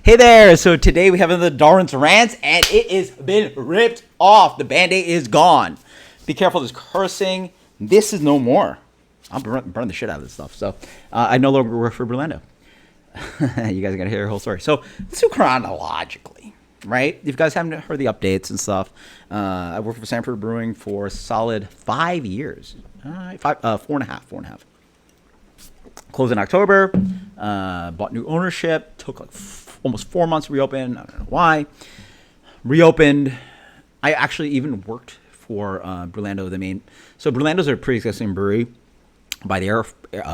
Hey there! So today we have the Darwin's Rants, and it has been ripped off. The Band-Aid is gone. Be careful, there's cursing. This is no more. I'll burn the shit out of this stuff. So I no longer work for Burlando. You guys got to hear the whole story. So let's do chronologically, right? If you guys haven't heard the updates and stuff, I worked for Sanford Brewing for a solid 5 years. 4.5. Closed in October. Bought new ownership. Took like almost 4 months to reopen. I don't know why. Reopened. I actually even worked for Burlando, the main. So Burlando's a pre-existing brewery by the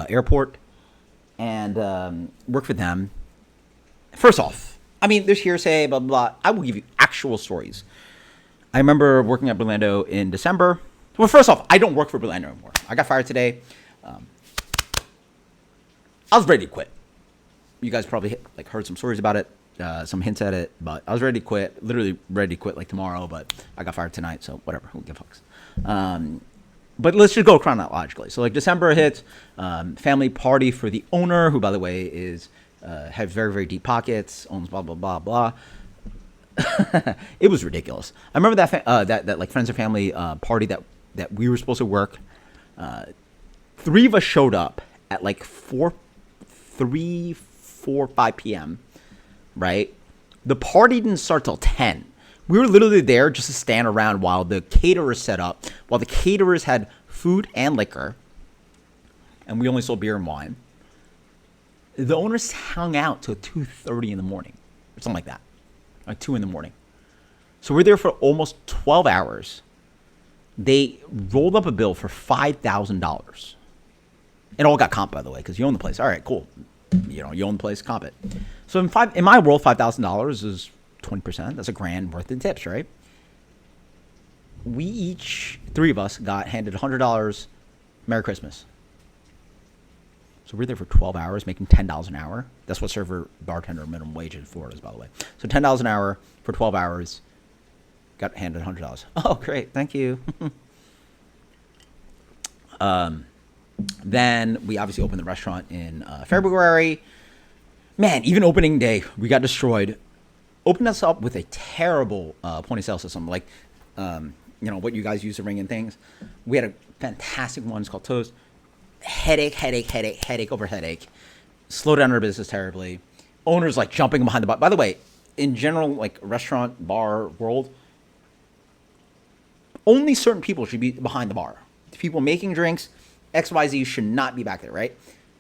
airport, and worked for them. First off, I mean, there's hearsay, blah, blah, blah. I will give you actual stories. I remember working at Burlando in December. Well, first off, I don't work for Burlando anymore. I got fired today. I was ready to quit. You guys probably heard some stories about it, some hints at it, but I was ready to quit, literally ready to quit like tomorrow, but I got fired tonight, so whatever, who gives fucks. But let's just go chronologically. So like December hits, family party for the owner, who by the way is has very, very deep pockets, owns blah, blah, blah, blah. It was ridiculous. I remember that like friends and family party that we were supposed to work. 3 of us showed up at like 4, 5 p.m., right? The party didn't start till 10. We were literally there just to stand around while the caterers set up, while the caterers had food and liquor, and we only sold beer and wine. The owners hung out till 2:30 in the morning, or something like that, like 2 in the morning. So we're there for almost 12 hours. They rolled up a bill for $5,000. It all got comp, by the way, because you own the place. All right, cool. You own the place, comp it. So in my world, $5,000 is 20%. That's $1,000 worth in tips, right? We each, 3 of us, got handed $100. Merry Christmas. So we're there for 12 hours, making $10 an hour. That's what server, bartender, minimum wage in Florida is, by the way. So $10 an hour for 12 hours. Got handed $100. Oh, great. Thank you. Then we obviously opened the restaurant in February. Man, even opening day, we got destroyed. Opened us up with a terrible point of sale system, like what you guys use to ring in things. We had a fantastic one. It's called Toast. Headache over headache. Slowed down our business terribly. Owners like jumping behind the bar. By the way, in general, like restaurant, bar world, only certain people should be behind the bar. People making drinks, XYZ should not be back there, right?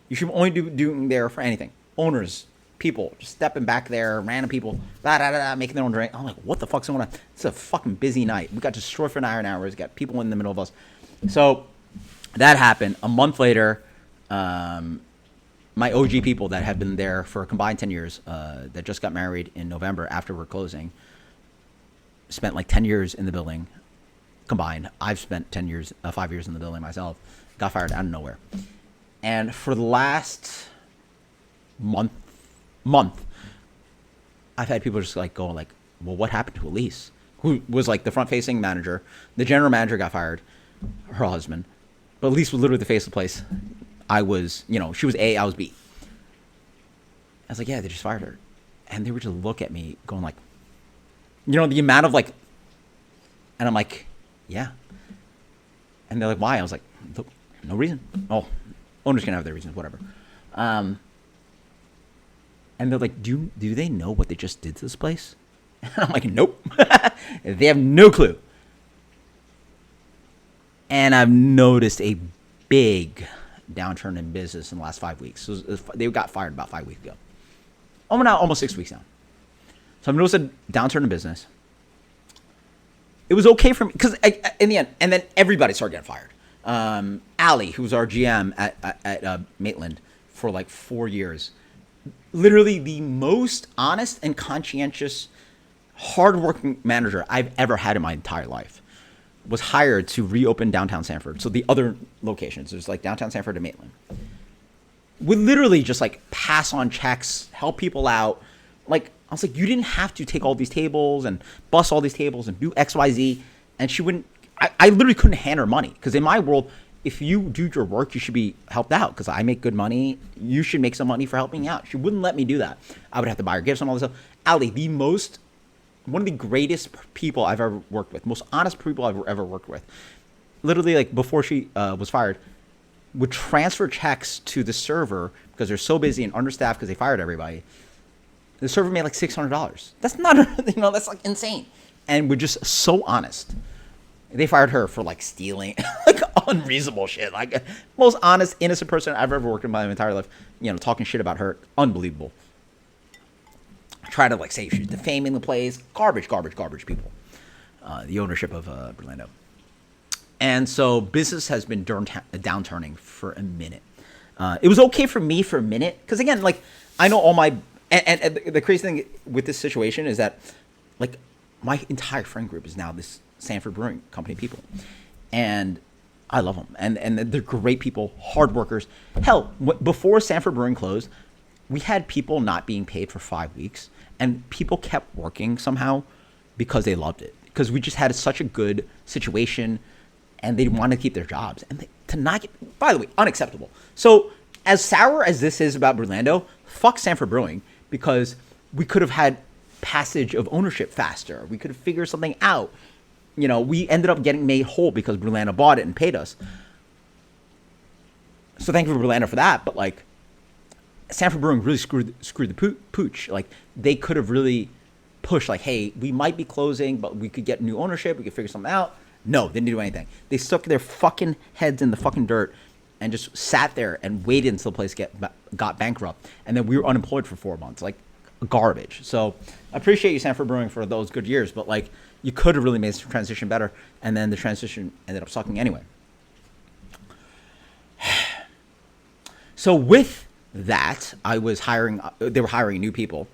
You should only be doing there for anything. Owners, people, just stepping back there, random people, making their own drink. I'm like, what the fuck's going on? It's a fucking busy night. We got destroyed for 9 hours, got people in the middle of us. So that happened. A month later, my OG people that had been there for a combined 10 years, that just got married in November after we're closing, spent like 10 years in the building combined. I've spent 5 years in the building myself. Got fired out of nowhere. And for the last month, I've had people just like going like, well, what happened to Elise? Who was like the front-facing manager. The general manager got fired, her husband. But Elise was literally the face of the place. I was, she was A, I was B. I was like, yeah, they just fired her. And they were just look at me going like, the amount of like, and I'm like, yeah. And they're like, why? I was like, no reason. Oh, owners can have their reasons, whatever. And they're like, do they know what they just did to this place? And I'm like, nope. They have no clue. And I've noticed a big downturn in business in the last 5 weeks. So they got fired about 5 weeks ago. Almost 6 weeks now. So I've noticed a downturn in business. It was okay for me because in the end, and then everybody started getting fired. Allie, who was our GM at Maitland for like 4 years, literally the most honest and conscientious, hardworking manager I've ever had in my entire life, was hired to reopen downtown Sanford. So the other locations, there's like downtown Sanford and Maitland, would literally just like pass on checks, help people out. Like I was like, you didn't have to take all these tables and bust all these tables and do XYZ. And she wouldn't. I literally couldn't hand her money because in my world, if you do your work, you should be helped out because I make good money. You should make some money for helping out. She wouldn't let me do that. I would have to buy her gifts and all this stuff. Ali, one of the greatest people I've ever worked with, most honest people I've ever worked with. Literally, like before she was fired, would transfer checks to the server because they're so busy and understaffed because they fired everybody. The server made like $600. That's not, that's like insane. And we're just so honest. They fired her for like stealing, like unreasonable shit. Like most honest, innocent person I've ever worked with in my entire life. Talking shit about her, unbelievable. Try to like say she's defaming the place, garbage people. The ownership of Orlando, and so business has been downturning for a minute. It was okay for me for a minute because again, like I know all my and the crazy thing with this situation is that like my entire friend group is now this Sanford Brewing Company people, and I love them, and they're great people, hard workers. Hell, before Sanford Brewing closed, we had people not being paid for 5 weeks, and people kept working somehow because they loved it, because we just had such a good situation, and they wanted to keep their jobs, and to not get, by the way, unacceptable. So as sour as this is about Orlando, fuck Sanford Brewing, because we could have had passage of ownership faster. We could have figured something out. We ended up getting made whole because Orlando bought it and paid us. So thank you for Orlando for that. But like, Sanford Brewing really screwed the pooch. Like they could have really pushed like, hey, we might be closing, but we could get new ownership. We could figure something out. No, they didn't do anything. They stuck their fucking heads in the fucking dirt and just sat there and waited until the place got bankrupt. And then we were unemployed for 4 months. Like garbage. So I appreciate you, Sanford Brewing, for those good years, but like you could have really made the transition better, and then the transition ended up sucking anyway. So with that, I was they were hiring new people,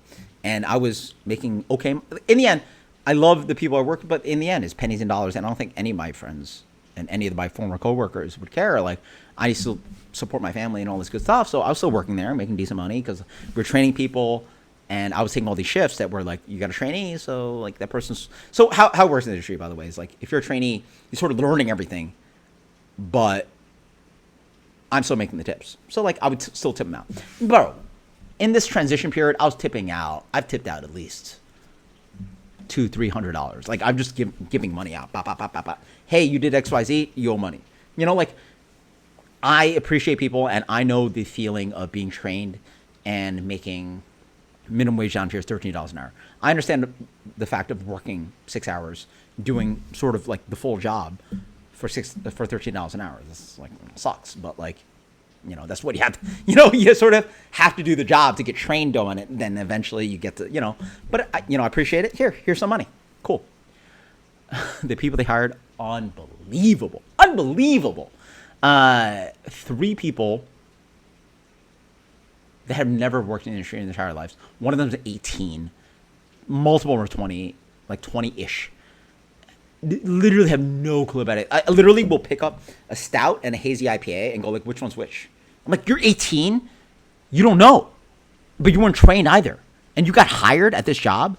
and I was making okay. In the end, I love the people I work with, but in the end, it's pennies and dollars, and I don't think any of my friends and any of my former coworkers would care. Like, I still support my family and all this good stuff, so I was still working there, making decent money, because we're training people. And I was taking all these shifts that were like, you got a trainee, so like that person's. So how it works in the industry, by the way, is like if you're a trainee, you're sort of learning everything, but I'm still making the tips. So like I would still tip them out. Bro, in this transition period, I was tipping out. I've tipped out at least $200-$300. Like I'm just giving money out. Bop, bop, bop, bop, bop. Hey, you did XYZ, you owe money. Like I appreciate people, and I know the feeling of being trained and making minimum wage down here is $13 an hour. I understand the fact of working 6 hours, doing sort of like the full job for $13 an hour. This like sucks, but like, that's what you have to, you sort of have to do the job to get trained on it. And then eventually you get to, but I appreciate it. Here's some money. Cool. The people they hired, unbelievable. 3 people that have never worked in the industry in their entire lives. One of them is 18. Multiple were 20, like 20-ish. Literally have no clue about it. I literally will pick up a stout and a hazy IPA and go like, which one's which? I'm like, you're 18? You don't know. But you weren't trained either. And you got hired at this job?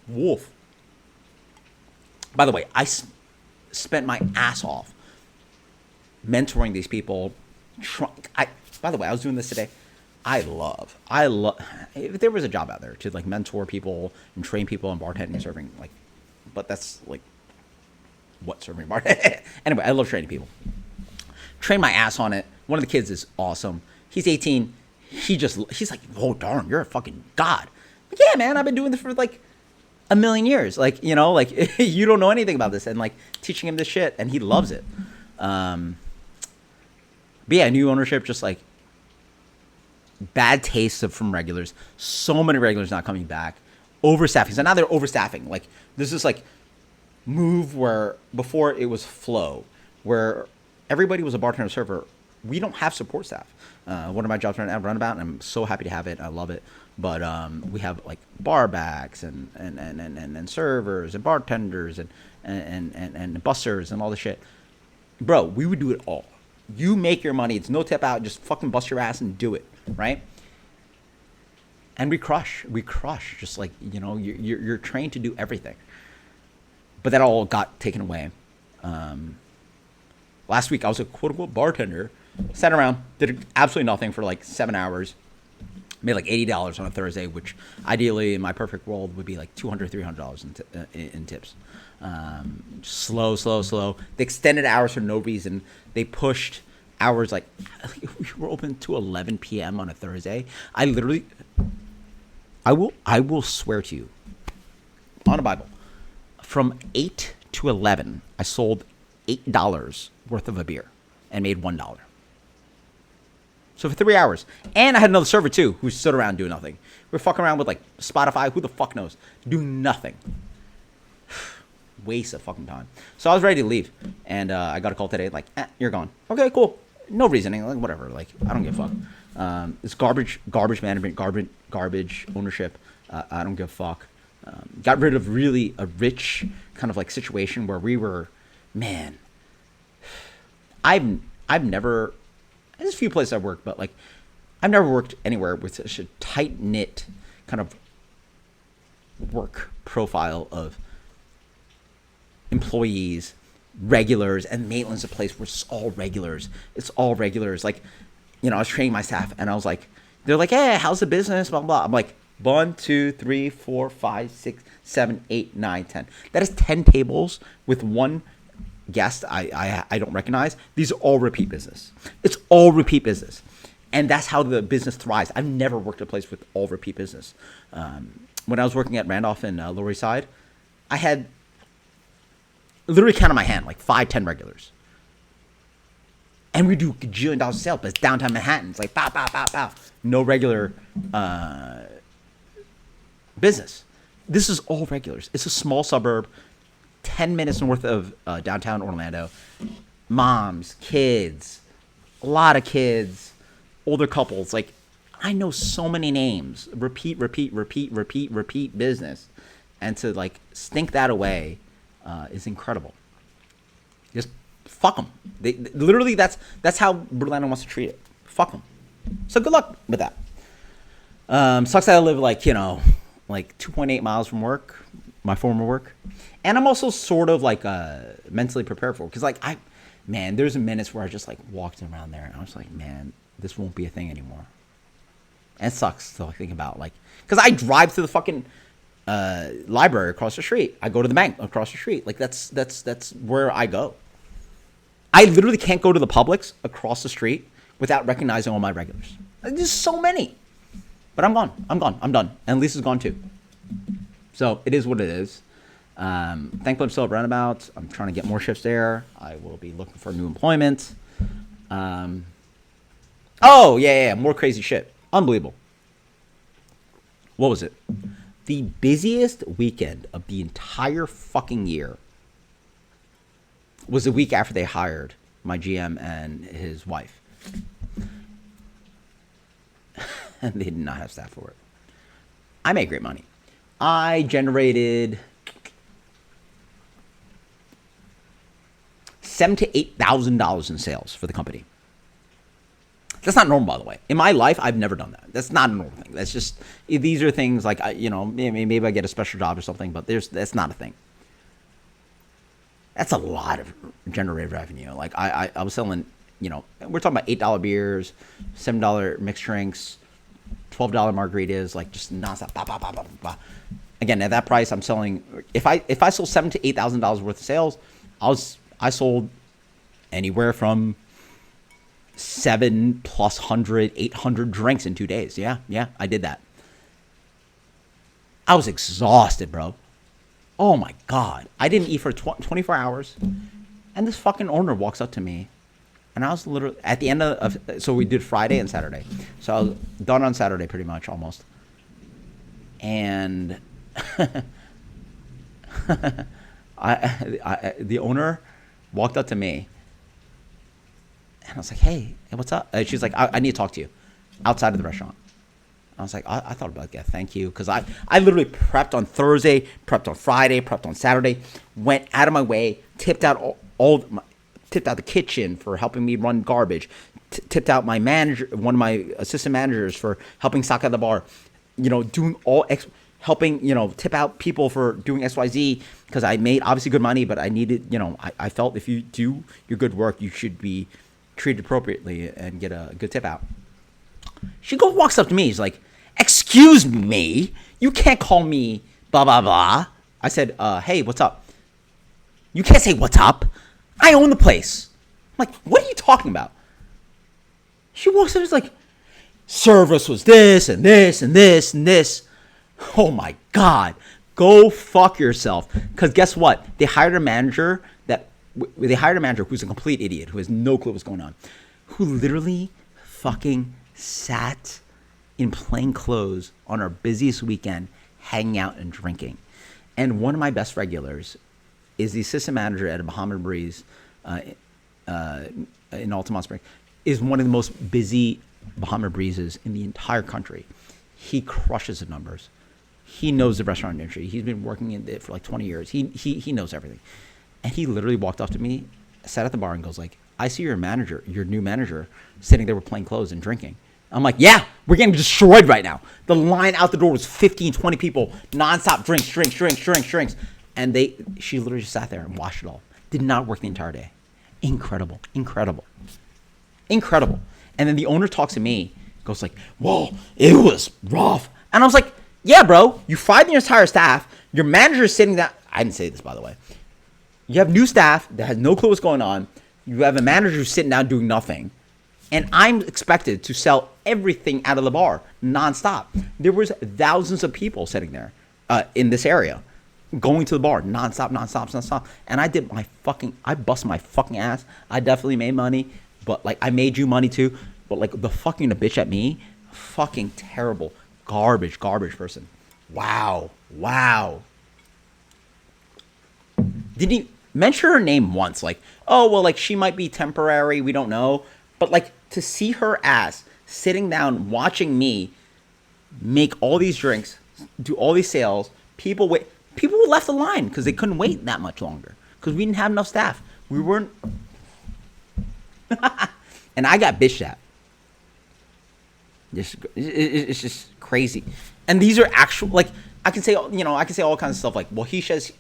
Wolf. By the way, I spent my ass off mentoring these people. By the way, I was doing this today. I love, if there was a job out there to like mentor people and train people in bartending and serving, like, but that's like, what serving bartending? Anyway, I love training people. Train my ass on it. One of the kids is awesome. He's 18. He's like, oh, darn, you're a fucking god. But yeah, man, I've been doing this for like a million years. Like, like you don't know anything about this, and like teaching him this shit, and he loves it. But yeah, new ownership, just like, bad taste from regulars. So many regulars not coming back. Overstaffing. So now they're overstaffing. Like this is like move where before it was flow, where everybody was a bartender server. We don't have support staff. One of my jobs run about, and I'm so happy to have it. I love it. But we have like bar backs and servers and bartenders and bussers and all this shit. Bro, we would do it all. You make your money. It's no tip out. Just fucking bust your ass and do it. Right? And we crush. Just like, you're trained to do everything. But that all got taken away. Last week I was a quote unquote bartender. Sat around, did absolutely nothing for like 7 hours. Made like $80 on a Thursday, which ideally in my perfect world would be like $200, $300 in tips. Slow. They extended hours for no reason. They pushed hours like we were open to 11 p.m. on a Thursday. I will swear to you on a Bible, from 8 to 11, I sold $8 worth of a beer and made $1. So for 3 hours. And I had another server too who stood around doing nothing. We were fucking around with like Spotify, who the fuck knows, doing nothing. Waste of fucking time. So I was ready to leave, and I got a call today like, you're gone. Okay, cool. No reasoning, like whatever. Like I don't give a fuck. It's garbage management, garbage ownership. I don't give a fuck. Got rid of really a rich kind of like situation where we were, man. I've never. There's a few places I've worked, but like I've never worked anywhere with such a tight knit kind of work profile of employees, regulars, and Maitland's a place where it's all regulars. It's all regulars. Like, you know, I was training my staff, and I was like, they're like, hey, how's the business? Blah, blah. I'm like, 1, 2, 3, 4, 5, 6, 7, 8, 9, 10. That is 10 tables with one guest I don't recognize. These are all repeat business. It's all repeat business. And that's how the business thrives. I've never worked at a place with all repeat business. When I was working at Randolph in Lower East Side, I had literally count on my hand, like 5, 10 regulars. And we do gajillion dollars of sales, but it's downtown Manhattan. It's like, pow, pow, pow, pow. No regular business. This is all regulars. It's a small suburb, 10 minutes north of downtown Orlando. Moms, kids, a lot of kids, older couples. Like, I know so many names. Repeat business. And to, like, stink that away is incredible. Just fuck them. They literally, that's how Orlando wants to treat it. Fuck them. So good luck with that. Sucks that I live like 2.8 miles from work, my former work, and I'm also sort of like mentally prepared for it, because like there's minutes where I just like walked around there and I was like, man, this won't be a thing anymore. And it sucks to think about, like, because I drive to the fucking library across the street. I go to the bank across the street. Like that's where I go. I literally can't go to the Publix across the street without recognizing all my regulars. There's so many. But I'm gone. I'm done. And Lisa's gone too. So it is what it is. Thankfully I'm still at Roundabout. I'm trying to get more shifts there. I will be looking for new employment. More crazy shit. Unbelievable. What was it? The busiest weekend of the entire fucking year was the week after they hired my GM and his wife. And they did not have staff for it. I made great money. I generated $7,000 to $8,000 in sales for the company. That's not normal, by the way. In my life, I've never done that. That's not a normal thing. That's just, these are things like, maybe I get a special job or something, but that's not a thing. That's a lot of generated revenue. Like I was selling, we're talking about $8 beers, $7 mixed drinks, $12 margaritas, like just nonstop. Bah, bah, bah, bah, bah. Again, at that price, I'm selling. If I sold $7,000 to $8,000 worth of sales, I sold anywhere from 700, 800 drinks in 2 days. Yeah, I did that. I was exhausted, bro. Oh my God. I didn't eat for 24 hours. And this fucking owner walks up to me. And I was literally at the end of so we did Friday and Saturday. So I was done on Saturday pretty much, almost. And the owner walked up to me. And I was like, hey, what's up? And she's like, I need to talk to you outside of the restaurant. I was like, I thought about that. Thank you. Because I literally prepped on Thursday, prepped on Friday, prepped on Saturday, went out of my way, tipped out tipped out the kitchen for helping me run garbage, tipped out my manager, one of my assistant managers for helping stock out the bar, doing all helping, tip out people for doing XYZ because I made obviously good money, but I needed, I felt if you do your good work, you should be treated appropriately and get a good tip out. She walks up to me. She's like, "Excuse me, you can't call me blah, blah, blah." I said, "Hey, what's up?" "You can't say what's up. I own the place." I'm like, "What are you talking about?" She walks up and is like, "Service was this and this and this and this." Oh my God. Go fuck yourself. Because guess what? They hired a manager who's a complete idiot, who has no clue what's going on, who literally fucking sat in plain clothes on our busiest weekend, hanging out and drinking. And one of my best regulars is the assistant manager at a Bahama Breeze in Altamont Springs, is one of the most busy Bahama Breezes in the entire country. He crushes the numbers. He knows the restaurant industry. He's been working in it for like 20 years. He knows everything. And he literally walked up to me, sat at the bar and goes like, "I see your new manager, sitting there with plain clothes and drinking." I'm like, "Yeah, we're getting destroyed right now." The line out the door was 15, 20 people, nonstop drinks. And she literally just sat there and watched it all. Did not work the entire day. Incredible. And then the owner talks to me, goes like, "Whoa, it was rough." And I was like, "Yeah, bro, you fired your entire staff. Your manager is sitting down." I didn't say this, by the way. You have new staff that has no clue what's going on. You have a manager who's sitting down doing nothing. And I'm expected to sell everything out of the bar nonstop. There was thousands of people sitting there in this area going to the bar nonstop. And I bust my fucking ass. I definitely made money, but like I made you money too. But like the fucking bitch at me, fucking terrible, garbage person. Wow. Didn't he mention her name once? Like, oh, well, like she might be temporary. We don't know. But like to see her ass sitting down watching me make all these drinks, do all these sales, people left the line because they couldn't wait that much longer because we didn't have enough staff. We weren't. And I got bitched at. It's just crazy. And these are actual, like, I can say all kinds of stuff like, well, he says,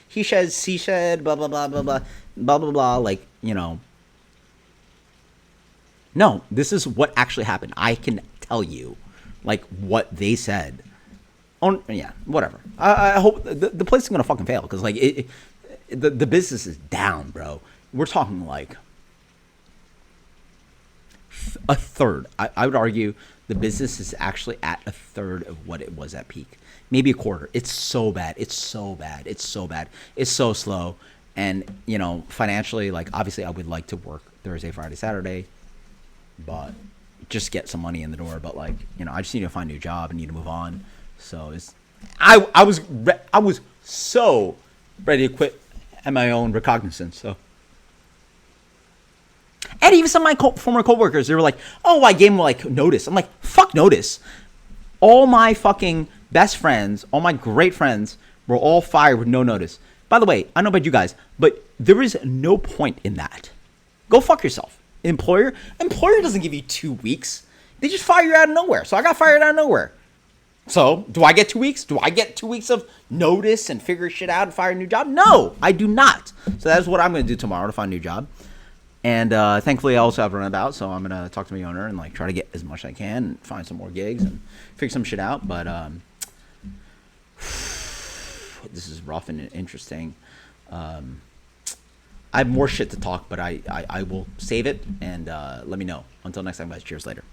she said, blah, blah, blah, blah, blah, blah, blah, blah, like, No, this is what actually happened. I can tell you, like, what they said. Oh, yeah, whatever. I hope the place is going to fucking fail because, like, the business is down, bro. We're talking, like, a third. I would argue the business is actually at a third of what it was at peak. Maybe a quarter. It's so bad. It's so slow. And, financially, like, obviously I would like to work Thursday, Friday, Saturday, but just get some money in the door. But, like, I just need to find a new job and need to move on. So I was so ready to quit at my own recognizance. So. And even some of my former coworkers, they were like, "Oh, I gave them like notice." I'm like, "Fuck notice." All my fucking best friends, all my great friends were all fired with no notice. By the way, I don't know about you guys, but there is no point in that. Go fuck yourself. Employer doesn't give you 2 weeks. They just fire you out of nowhere. So I got fired out of nowhere. So do I get 2 weeks? Do I get 2 weeks of notice and figure shit out and fire a new job? No, I do not. So that's what I'm going to do tomorrow to find a new job. And thankfully, I also have a runabout, so I'm going to talk to my owner and like try to get as much as I can and find some more gigs and figure some shit out. But this is rough and interesting. I have more shit to talk, but I will save it and let me know. Until next time, guys. Cheers later.